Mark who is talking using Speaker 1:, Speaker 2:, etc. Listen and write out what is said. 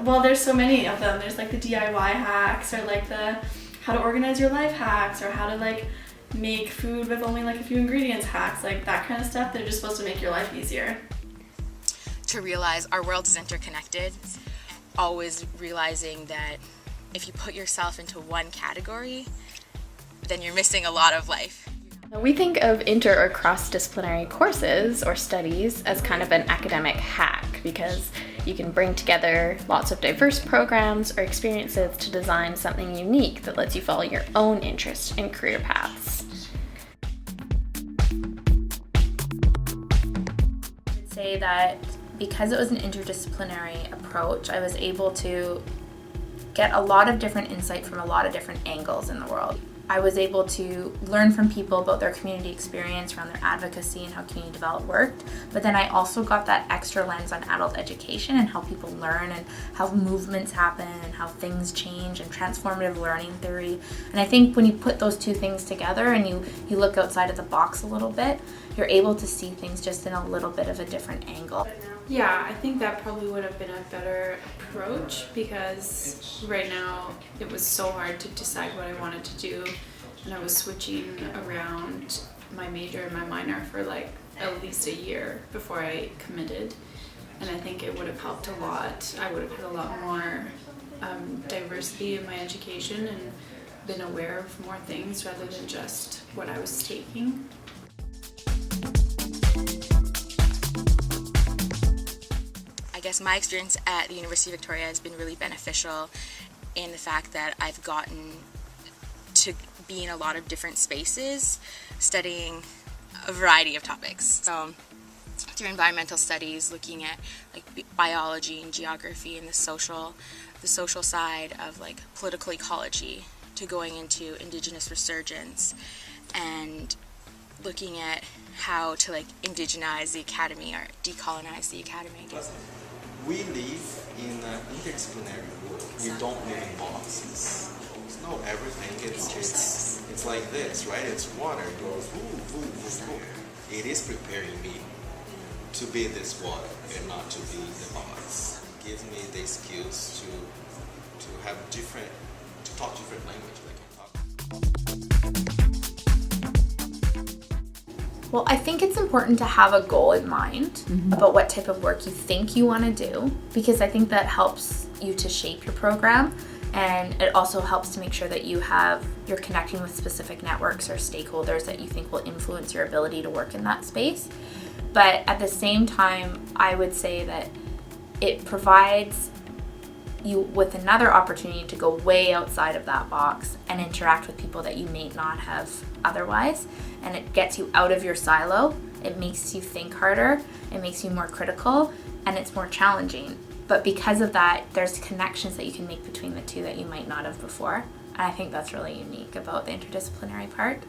Speaker 1: Well, there's so many of them. There's like the DIY hacks, or like the how to organize your life hacks, or how to like make food with only like a few ingredients hacks, like that kind of stuff. They're just supposed to make your life easier.
Speaker 2: To realize our world is interconnected, always realizing that if you put yourself into one category, then you're missing a lot of life.
Speaker 3: We think of inter or cross-disciplinary courses or studies as kind of an academic hack, because you can bring together lots of diverse programs or experiences to design something unique that lets you follow your own interests and career paths.
Speaker 4: I would say that because it was an interdisciplinary approach, I was able to get a lot of different insight from a lot of different angles in the world. I was able to learn from people about their community experience around their advocacy and how community development worked, but then I also got that extra lens on adult education and how people learn and how movements happen and how things change and transformative learning theory. And I think when you put those two things together and you look outside of the box a little bit, you're able to see things just in a little bit of a different angle.
Speaker 5: Yeah, I think that probably would have been a better approach, because right now it was so hard to decide what I wanted to do, and I was switching around my major and my minor for like at least a year before I committed, and I think it would have helped a lot. I would have had a lot more diversity in my education and been aware of more things rather than just what I was taking.
Speaker 2: I guess my experience at the University of Victoria has been really beneficial in the fact that I've gotten to be in a lot of different spaces studying a variety of topics. So through environmental studies, looking at like biology and geography and the social side of like political ecology, to going into Indigenous resurgence and looking at how to like indigenize the academy or decolonize the academy, I guess.
Speaker 6: We live in an interdisciplinary world. We don't live in boxes. It's not everything. It's like this, right? It's water. It goes woo, woo, woo, woo. It is preparing me to be this water and not to be the box. It gives me the skills to have to talk different language.
Speaker 4: Well, I think it's important to have a goal in mind about what type of work you think you want to do, because I think that helps you to shape your program, and it also helps to make sure that you're connecting with specific networks or stakeholders that you think will influence your ability to work in that space. But at the same time, I would say that it provides you with another opportunity to go way outside of that box and interact with people that you may not have otherwise, and it gets you out of your silo. It makes you think harder, it makes you more critical, and it's more challenging. But because of that, there's connections that you can make between the two that you might not have before, and I think that's really unique about the interdisciplinary part.